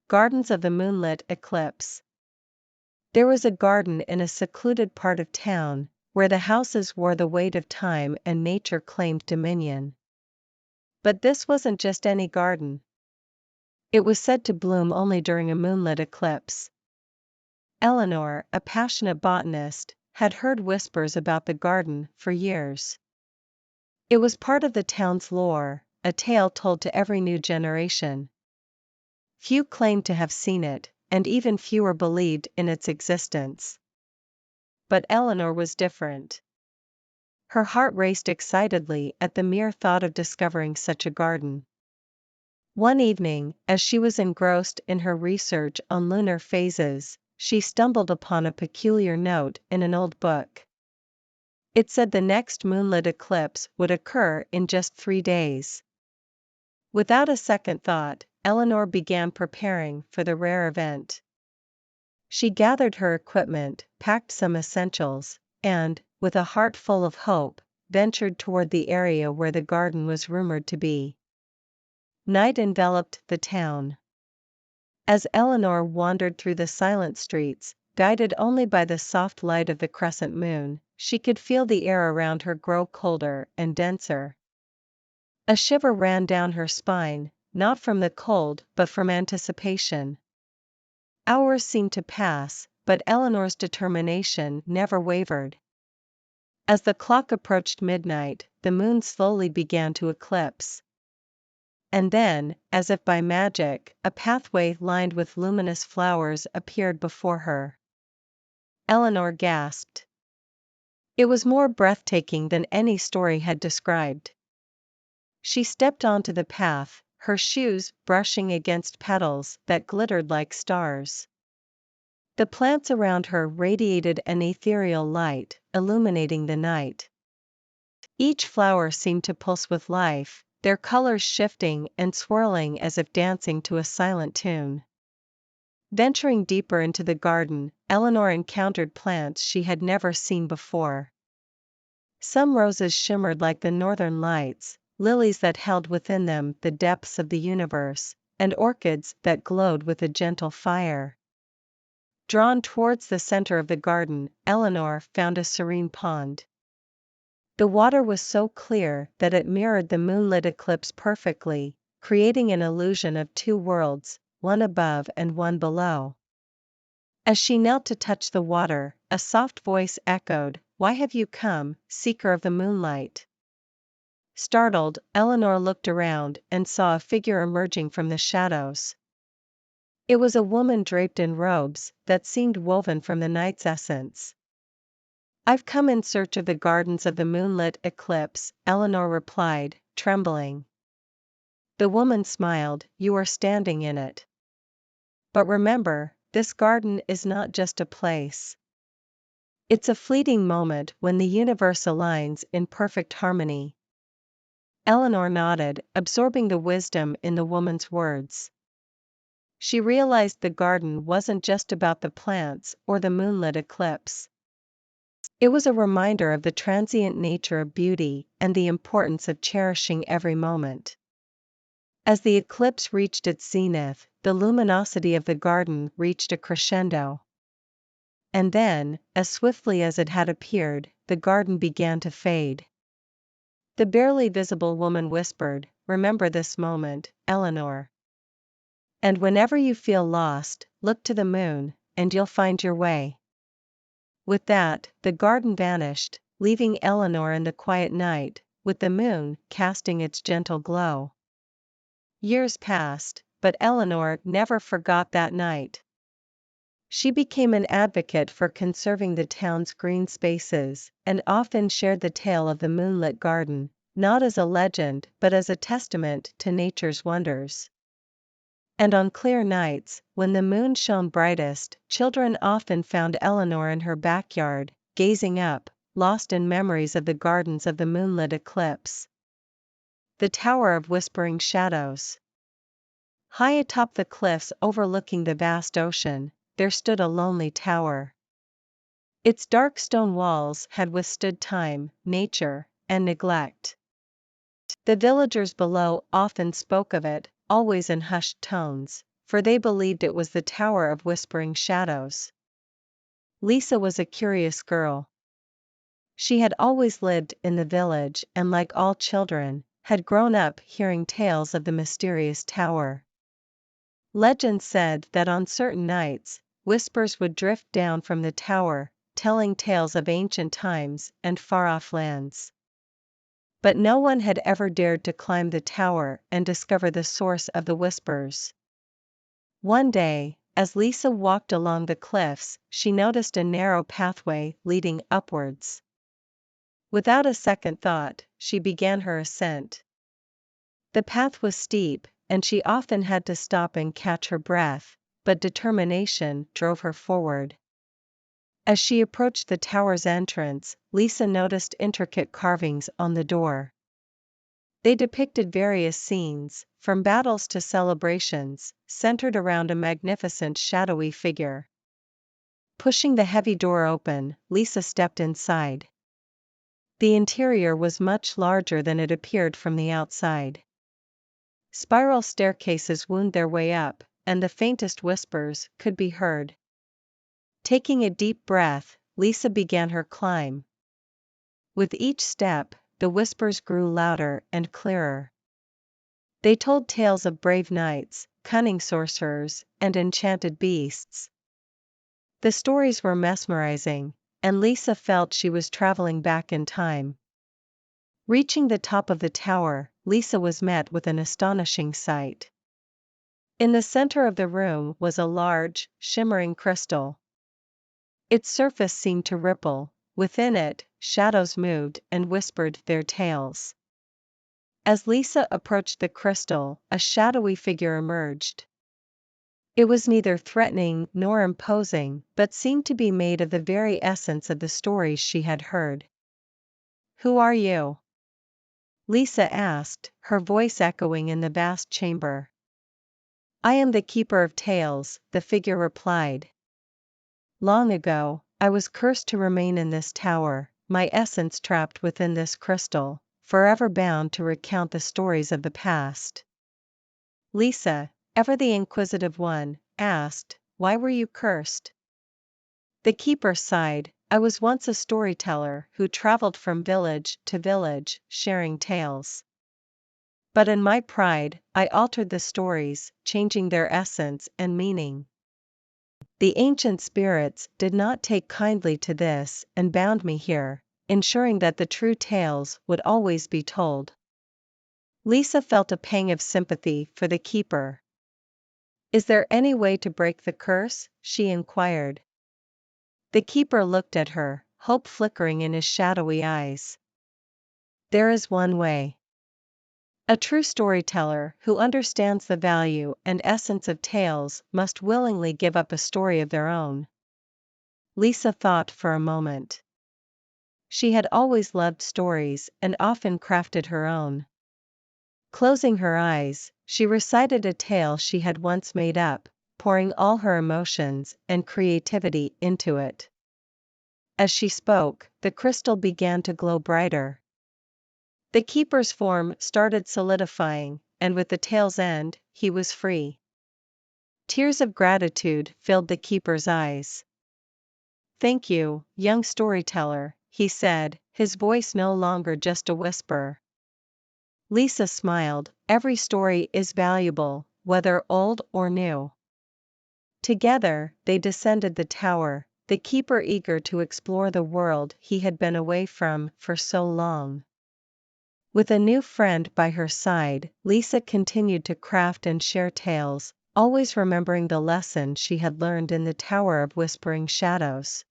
Gardens of the Moonlit Eclipse. There was a garden in a secluded part of town, where the houses wore the weight of time and nature claimed dominion. But this wasn't just any garden. It was said to bloom only during a moonlit eclipse. Eleanor, a passionate botanist, had heard whispers about the garden for years. It was part of the town's lore, a tale told to every new generation. Few claimed to have seen it, and even fewer believed in its existence. But Eleanor was different. Her heart raced excitedly at the mere thought of discovering such a garden. One evening, as she was engrossed in her research on lunar phases, she stumbled upon a peculiar note in an old book. It said the next moonlit eclipse would occur in just 3 days. Without a second thought, Eleanor began preparing for the rare event. She gathered her equipment, packed some essentials, and, with a heart full of hope, ventured toward the area where the garden was rumored to be. Night enveloped the town. As Eleanor wandered through the silent streets, guided only by the soft light of the crescent moon, she could feel the air around her grow colder and denser. A shiver ran down her spine, not from the cold but from anticipation. Hours seemed to pass, but Eleanor's determination never wavered. As the clock approached midnight, the moon slowly began to eclipse. And then, as if by magic, a pathway lined with luminous flowers appeared before her. Eleanor gasped. It was more breathtaking than any story had described. She stepped onto the path, her shoes brushing against petals that glittered like stars. The plants around her radiated an ethereal light, illuminating the night. Each flower seemed to pulse with life, their colors shifting and swirling as if dancing to a silent tune. Venturing deeper into the garden, Eleanor encountered plants she had never seen before. Some roses shimmered like the northern lights, lilies that held within them the depths of the universe, and orchids that glowed with a gentle fire. Drawn towards the center of the garden, Eleanor found a serene pond. The water was so clear that it mirrored the moonlit eclipse perfectly, creating an illusion of 2 worlds, one above and one below. As she knelt to touch the water, a soft voice echoed, "Why have you come, seeker of the moonlight?" Startled, Eleanor looked around and saw a figure emerging from the shadows. It was a woman draped in robes that seemed woven from the night's essence. "I've come in search of the gardens of the moonlit eclipse," Eleanor replied, trembling. The woman smiled, "You are standing in it. But remember, this garden is not just a place. It's a fleeting moment when the universe aligns in perfect harmony." Eleanor nodded, absorbing the wisdom in the woman's words. She realized the garden wasn't just about the plants or the moonlit eclipse. It was a reminder of the transient nature of beauty and the importance of cherishing every moment. As the eclipse reached its zenith, the luminosity of the garden reached a crescendo. And then, as swiftly as it had appeared, the garden began to fade. The barely visible woman whispered, "Remember this moment, Eleanor. And whenever you feel lost, look to the moon, and you'll find your way." With that, the garden vanished, leaving Eleanor in the quiet night, with the moon casting its gentle glow. Years passed, but Eleanor never forgot that night. She became an advocate for conserving the town's green spaces, and often shared the tale of the moonlit garden, not as a legend but as a testament to nature's wonders. And on clear nights, when the moon shone brightest, children often found Eleanor in her backyard, gazing up, lost in memories of the gardens of the moonlit eclipse. The Tower of Whispering Shadows. High atop the cliffs overlooking the vast ocean, there stood a lonely tower. Its dark stone walls had withstood time, nature, and neglect. The villagers below often spoke of it, always in hushed tones, for they believed it was the Tower of Whispering Shadows. Lisa was a curious girl. She had always lived in the village and, like all children, had grown up hearing tales of the mysterious tower. Legend said that on certain nights, whispers would drift down from the tower, telling tales of ancient times and far-off lands. But no one had ever dared to climb the tower and discover the source of the whispers. One day, as Lisa walked along the cliffs, she noticed a narrow pathway leading upwards. Without a second thought, she began her ascent. The path was steep, and she often had to stop and catch her breath, but determination drove her forward. As she approached the tower's entrance, Lisa noticed intricate carvings on the door. They depicted various scenes, from battles to celebrations, centered around a magnificent shadowy figure. Pushing the heavy door open, Lisa stepped inside. The interior was much larger than it appeared from the outside. Spiral staircases wound their way up, and the faintest whispers could be heard. Taking a deep breath, Lisa began her climb. With each step, the whispers grew louder and clearer. They told tales of brave knights, cunning sorcerers, and enchanted beasts. The stories were mesmerizing, and Lisa felt she was traveling back in time. Reaching the top of the tower, Lisa was met with an astonishing sight. In the center of the room was a large, shimmering crystal. Its surface seemed to ripple. Within it, shadows moved and whispered their tales. As Lisa approached the crystal, a shadowy figure emerged. It was neither threatening nor imposing, but seemed to be made of the very essence of the stories she had heard. "Who are you?" Lisa asked, her voice echoing in the vast chamber. "I am the Keeper of Tales," the figure replied. "Long ago, I was cursed to remain in this tower, my essence trapped within this crystal, forever bound to recount the stories of the past." Lisa, ever the inquisitive one, asked, "Why were you cursed?" The keeper sighed, "I was once a storyteller who traveled from village to village, sharing tales. But in my pride, I altered the stories, changing their essence and meaning. The ancient spirits did not take kindly to this and bound me here, ensuring that the true tales would always be told." Lisa felt a pang of sympathy for the keeper. "Is there any way to break the curse?" she inquired. The keeper looked at her, hope flickering in his shadowy eyes. "There is one way. A true storyteller who understands the value and essence of tales must willingly give up a story of their own." Lisa thought for a moment. She had always loved stories and often crafted her own. Closing her eyes, she recited a tale she had once made up, pouring all her emotions and creativity into it. As she spoke, the crystal began to glow brighter. The keeper's form started solidifying, and with the tale's end, he was free. Tears of gratitude filled the keeper's eyes. "Thank you, young storyteller," he said, his voice no longer just a whisper. Lisa smiled, "Every story is valuable, whether old or new." Together, they descended the tower, the keeper eager to explore the world he had been away from for so long. With a new friend by her side, Lisa continued to craft and share tales, always remembering the lesson she had learned in the Tower of Whispering Shadows.